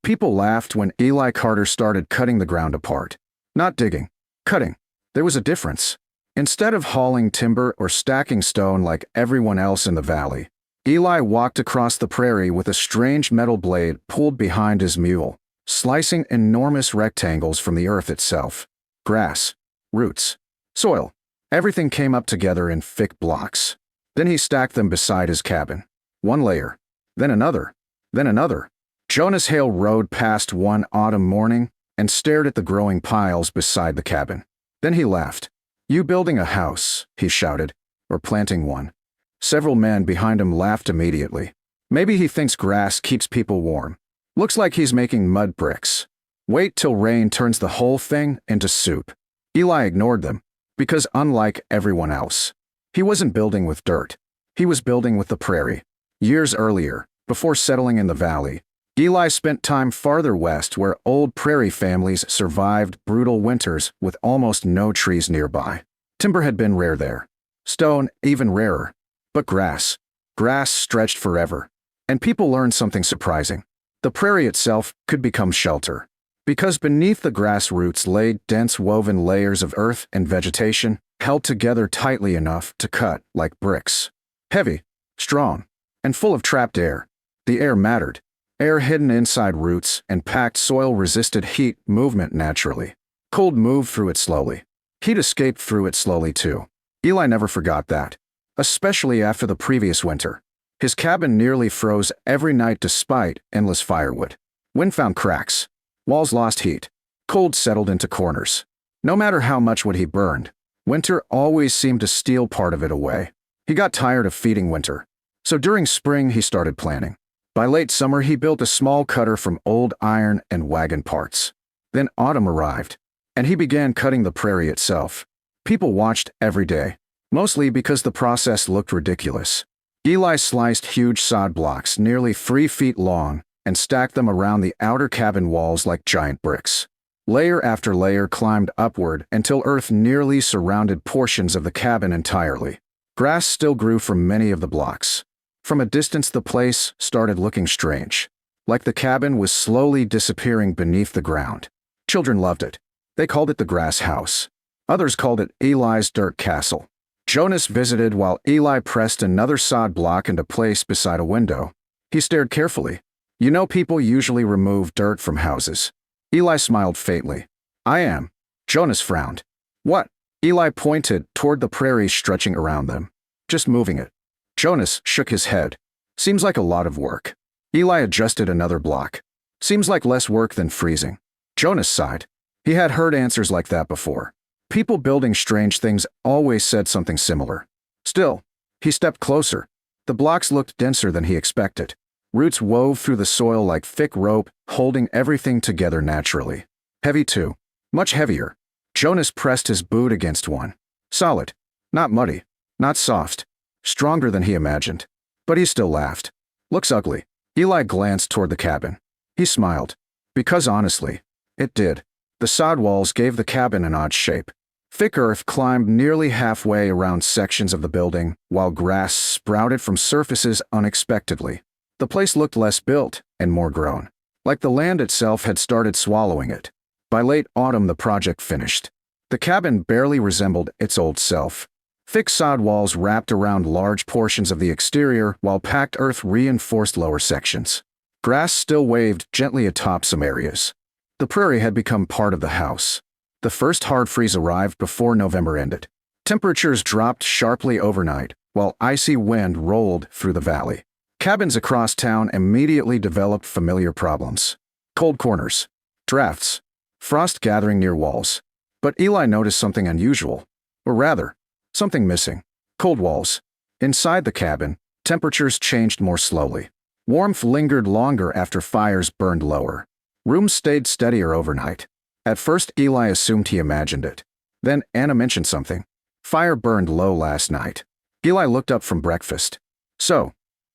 People laughed when Eli Carter started cutting the ground apart. Not digging, cutting. There was a difference. Instead of hauling timber or stacking stone like everyone else in the valley, Eli walked across the prairie with a strange metal blade pulled behind his mule, slicing enormous rectangles from the earth itself. Grass, roots, soil. Everything came up together in thick blocks. Then he stacked them beside his cabin. One layer, then another, then another. Jonas Hale rode past one autumn morning and stared at the growing piles beside the cabin. Then he laughed. "You building a house," he shouted, "or planting one?" Several men behind him laughed immediately. "Maybe he thinks grass keeps people warm. Looks like he's making mud bricks. Wait till rain turns the whole thing into soup." Eli ignored them, because unlike everyone else, he wasn't building with dirt. He was building with the prairie. Years earlier, before settling in the valley, Eli spent time farther west where old prairie families survived brutal winters with almost no trees nearby. Timber had been rare there. Stone, even rarer. But grass. Grass stretched forever. And people learned something surprising. The prairie itself could become shelter. Because beneath the grass roots lay dense woven layers of earth and vegetation, held together tightly enough to cut like bricks. Heavy, strong, and full of trapped air. The air mattered. Air hidden inside roots and packed soil resisted heat movement naturally. Cold moved through it slowly. Heat escaped through it slowly too. Eli never forgot that, especially after the previous winter. His cabin nearly froze every night despite endless firewood. Wind found cracks. Walls lost heat. Cold settled into corners. No matter how much wood he burned, winter always seemed to steal part of it away. He got tired of feeding winter. So during spring he started planning. By late summer, he built a small cutter from old iron and wagon parts. Then autumn arrived, and he began cutting the prairie itself. People watched every day, mostly because the process looked ridiculous. Eli sliced huge sod blocks nearly 3 feet long and stacked them around the outer cabin walls like giant bricks. Layer after layer climbed upward until earth nearly surrounded portions of the cabin entirely. Grass still grew from many of the blocks. From a distance, the place started looking strange, like the cabin was slowly disappearing beneath the ground. Children loved it. They called it the grass house. Others called it Eli's dirt castle. Jonas visited while Eli pressed another sod block into place beside a window. He stared carefully. You know, people usually remove dirt from houses. Eli smiled faintly. "I am." Jonas frowned. "What?" Eli pointed toward the prairie stretching around them. "Just moving it." Jonas shook his head. "Seems like a lot of work." Eli adjusted another block. "Seems like less work than freezing." Jonas sighed. He had heard answers like that before. People building strange things always said something similar. Still, he stepped closer. The blocks looked denser than he expected. Roots wove through the soil like thick rope, holding everything together naturally. Heavy too. Much heavier. Jonas pressed his boot against one. Solid. Not muddy. Not soft. Stronger than he imagined. But he still laughed. "Looks ugly." Eli glanced toward the cabin. He smiled. Because honestly, it did. The sod walls gave the cabin an odd shape. Thick earth climbed nearly halfway around sections of the building, while grass sprouted from surfaces unexpectedly. The place looked less built and more grown, like the land itself had started swallowing it. By late autumn, the project finished. The cabin barely resembled its old self. Thick sod walls wrapped around large portions of the exterior, while packed earth reinforced lower sections. Grass still waved gently atop some areas. The prairie had become part of the house. The first hard freeze arrived before November ended. Temperatures dropped sharply overnight, while icy wind rolled through the valley. Cabins across town immediately developed familiar problems. Cold corners, drafts, frost gathering near walls. But Eli noticed something unusual, or rather, something missing. Cold walls. Inside the cabin, temperatures changed more slowly. Warmth lingered longer after fires burned lower. Rooms stayed steadier overnight. At first, Eli assumed he imagined it. Then Anna mentioned something. Fire burned low last night. Eli looked up from breakfast. So,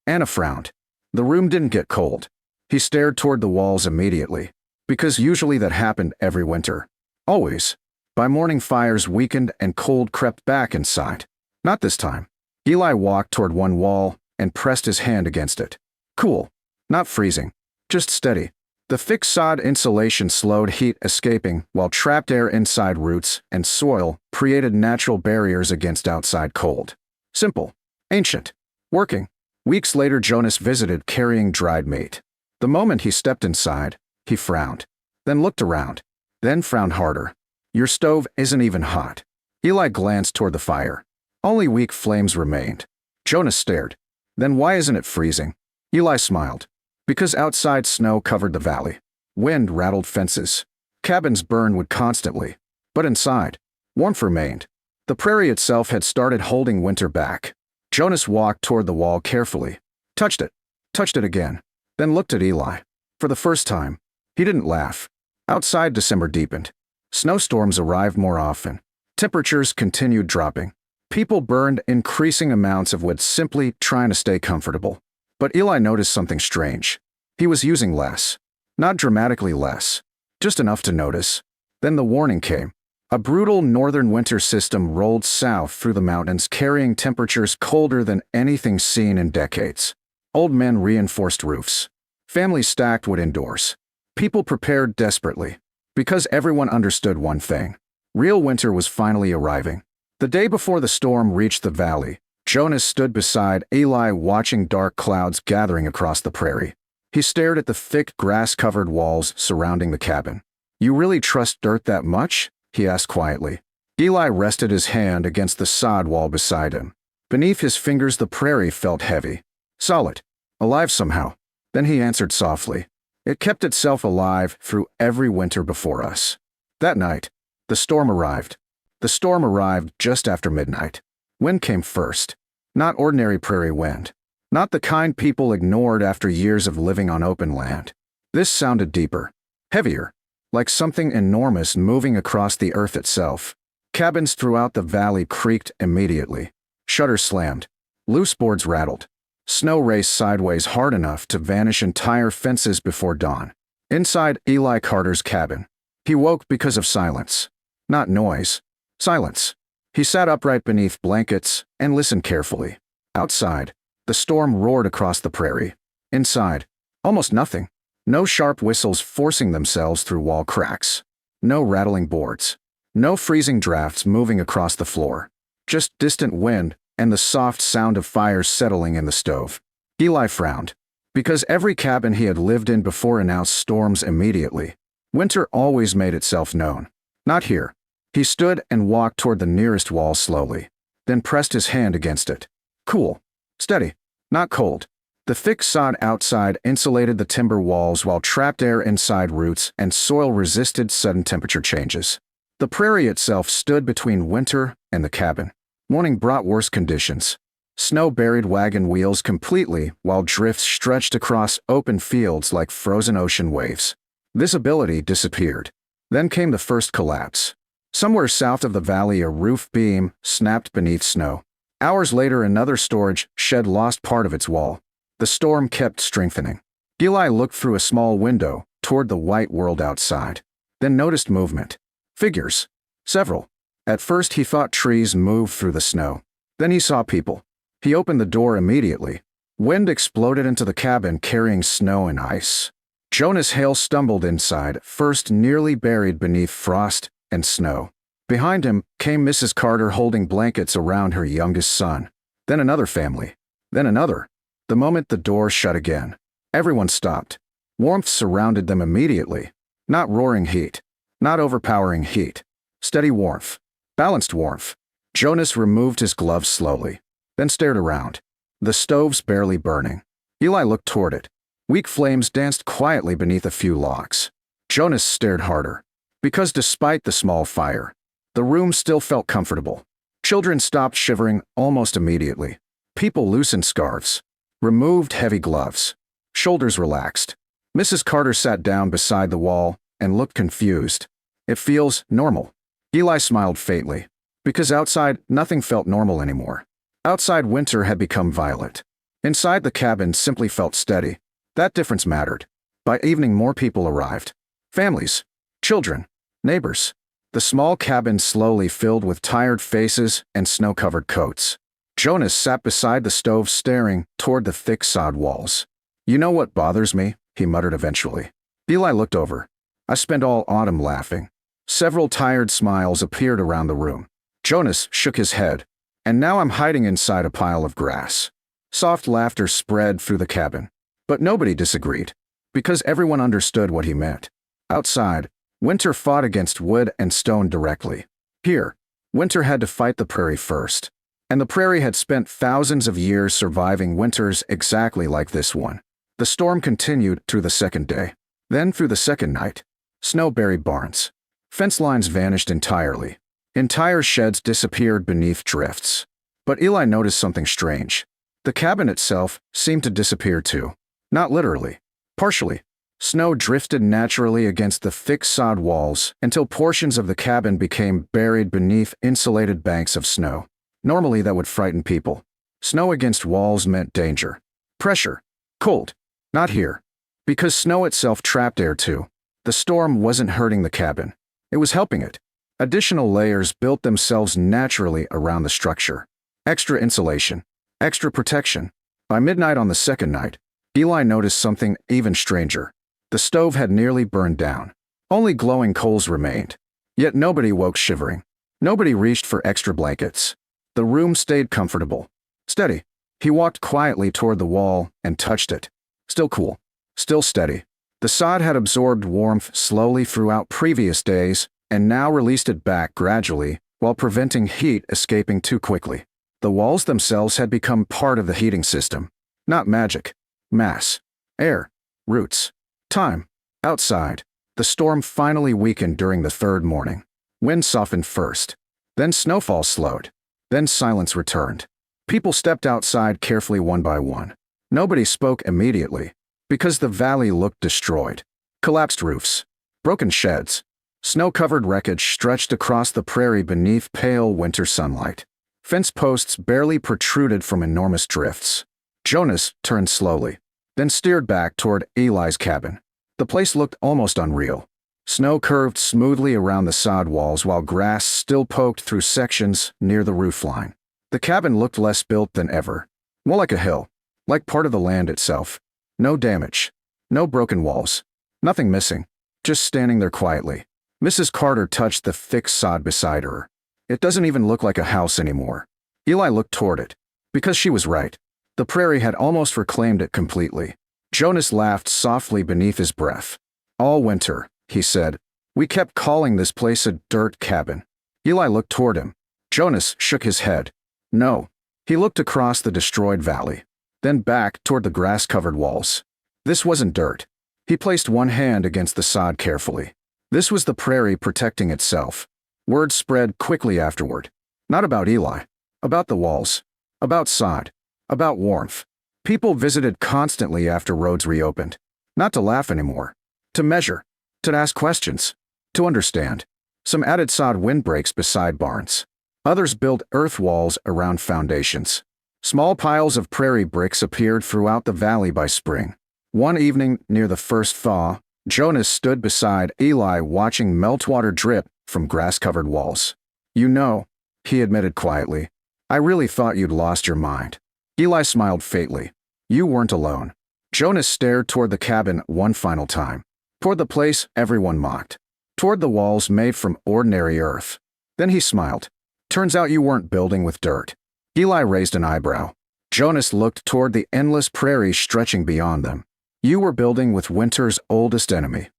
Anna frowned. The room didn't get cold. He stared toward the walls immediately, because usually that happened every winter. Always. By morning, fires weakened and cold crept back inside. Not this time. Eli walked toward one wall and pressed his hand against it. Cool. Not freezing. Just steady. The thick sod insulation slowed heat escaping, while trapped air inside roots and soil created natural barriers against outside cold. Simple. Ancient. Working. Weeks later, Jonas visited carrying dried meat. The moment he stepped inside, he frowned. Then looked around. Then frowned harder. Your stove isn't even hot. Eli glanced toward the fire. Only weak flames remained. Jonas stared. Then why isn't it freezing? Eli smiled. Because outside snow covered the valley. Wind rattled fences. Cabins burned wood constantly. But inside, warmth remained. The prairie itself had started holding winter back. Jonas walked toward the wall carefully. Touched it again. Then looked at Eli. For the first time, he didn't laugh. Outside, December deepened. Snowstorms arrived more often. Temperatures continued dropping. People burned increasing amounts of wood simply trying to stay comfortable. But Eli noticed something strange. He was using less. Not dramatically less. Just enough to notice. Then the warning came. A brutal northern winter system rolled south through the mountains, carrying temperatures colder than anything seen in decades. Old men reinforced roofs. Families stacked wood indoors. People prepared desperately. Because everyone understood one thing. Real winter was finally arriving. The day before the storm reached the valley, Jonas stood beside Eli watching dark clouds gathering across the prairie. He stared at the thick grass-covered walls surrounding the cabin. "You really trust dirt that much?" he asked quietly. Eli rested his hand against the sod wall beside him. Beneath his fingers the prairie felt heavy. Solid. Alive somehow. Then he answered softly. It kept itself alive through every winter before us. That night, the storm arrived. The storm arrived just after midnight. Wind came first. Not ordinary prairie wind. Not the kind people ignored after years of living on open land. This sounded deeper. Heavier. Like something enormous moving across the earth itself. Cabins throughout the valley creaked immediately. Shutters slammed. Loose boards rattled. Snow raced sideways hard enough to vanish entire fences before dawn. Inside Eli Carter's cabin. He woke because of silence. Not noise. Silence. He sat upright beneath blankets and listened carefully. Outside, the storm roared across the prairie. Inside, almost nothing. No sharp whistles forcing themselves through wall cracks. No rattling boards. No freezing drafts moving across the floor. Just distant wind and the soft sound of fires settling in the stove. Eli frowned. Because every cabin he had lived in before announced storms immediately. Winter always made itself known. Not here. He stood and walked toward the nearest wall slowly, then pressed his hand against it. Cool. Steady. Not cold. The thick sod outside insulated the timber walls while trapped air inside roots and soil resisted sudden temperature changes. The prairie itself stood between winter and the cabin. Morning brought worse conditions. Snow buried wagon wheels completely while drifts stretched across open fields like frozen ocean waves. Visibility disappeared. Then came the first collapse. Somewhere south of the valley a roof beam snapped beneath snow. Hours later another storage shed lost part of its wall. The storm kept strengthening. Eli looked through a small window toward the white world outside. Then noticed movement. Figures. Several. At first he thought trees moved through the snow. Then he saw people. He opened the door immediately. Wind exploded into the cabin carrying snow and ice. Jonas Hale stumbled inside, first nearly buried beneath frost and snow. Behind him came Mrs. Carter holding blankets around her youngest son. Then another family. Then another. The moment the door shut again, everyone stopped. Warmth surrounded them immediately. Not roaring heat. Not overpowering heat. Steady warmth. Balanced warmth. Jonas removed his gloves slowly, then stared around. The stove's barely burning. Eli looked toward it. Weak flames danced quietly beneath a few logs. Jonas stared harder. Because despite the small fire, the room still felt comfortable. Children stopped shivering almost immediately. People loosened scarves. Removed heavy gloves. Shoulders relaxed. Mrs. Carter sat down beside the wall and looked confused. It feels normal. Eli smiled faintly. Because outside, nothing felt normal anymore. Outside winter had become violent. Inside the cabin simply felt steady. That difference mattered. By evening more people arrived. Families. Children. Neighbors. The small cabin slowly filled with tired faces and snow-covered coats. Jonas sat beside the stove staring toward the thick sod walls. "You know what bothers me?" he muttered eventually. Eli looked over. I spent all autumn laughing. Several tired smiles appeared around the room. Jonas shook his head. And now I'm hiding inside a pile of grass. Soft laughter spread through the cabin. But nobody disagreed, because everyone understood what he meant. Outside, winter fought against wood and stone directly. Here, winter had to fight the prairie first. And the prairie had spent thousands of years surviving winters exactly like this one. The storm continued through the second day. Then through the second night, snow buried barns. Fence lines vanished entirely. Entire sheds disappeared beneath drifts. But Eli noticed something strange. The cabin itself seemed to disappear too. Not literally. Partially. Snow drifted naturally against the thick sod walls until portions of the cabin became buried beneath insulated banks of snow. Normally that would frighten people. Snow against walls meant danger. Pressure. Cold. Not here. Because snow itself trapped air too. The storm wasn't hurting the cabin. It was helping it. Additional layers built themselves naturally around the structure. Extra insulation. Extra protection. By midnight on the second night, Eli noticed something even stranger. The stove had nearly burned down. Only glowing coals remained. Yet nobody woke shivering. Nobody reached for extra blankets. The room stayed comfortable. Steady. He walked quietly toward the wall and touched it. Still cool. Still steady. The sod had absorbed warmth slowly throughout previous days and now released it back gradually while preventing heat escaping too quickly. The walls themselves had become part of the heating system. Not magic. Mass. Air. Roots. Time. Outside. The storm finally weakened during the third morning. Wind softened first. Then snowfall slowed. Then silence returned. People stepped outside carefully one by one. Nobody spoke immediately, because the valley looked destroyed. Collapsed roofs. Broken sheds. Snow-covered wreckage stretched across the prairie beneath pale winter sunlight. Fence posts barely protruded from enormous drifts. Jonas turned slowly, then steered back toward Eli's cabin. The place looked almost unreal. Snow curved smoothly around the sod walls while grass still poked through sections near the roofline. The cabin looked less built than ever. More like a hill, like part of the land itself. No damage. No broken walls. Nothing missing. Just standing there quietly. Mrs. Carter touched the thick sod beside her. It doesn't even look like a house anymore. Eli looked toward it. Because she was right. The prairie had almost reclaimed it completely. Jonas laughed softly beneath his breath. All winter, he said, we kept calling this place a dirt cabin. Eli looked toward him. Jonas shook his head. No. He looked across the destroyed valley. Then back toward the grass-covered walls. This wasn't dirt. He placed one hand against the sod carefully. This was the prairie protecting itself. Word spread quickly afterward. Not about Eli. About the walls. About sod. About warmth. People visited constantly after roads reopened. Not to laugh anymore. To measure. To ask questions. To understand. Some added sod windbreaks beside barns. Others built earth walls around foundations. Small piles of prairie bricks appeared throughout the valley by spring. One evening, near the first thaw, Jonas stood beside Eli watching meltwater drip from grass-covered walls. You know, he admitted quietly, I really thought you'd lost your mind. Eli smiled faintly. You weren't alone. Jonas stared toward the cabin one final time. Toward the place everyone mocked. Toward the walls made from ordinary earth. Then he smiled. Turns out you weren't building with dirt. Eli raised an eyebrow. Jonas looked toward the endless prairie stretching beyond them. You were building with winter's oldest enemy.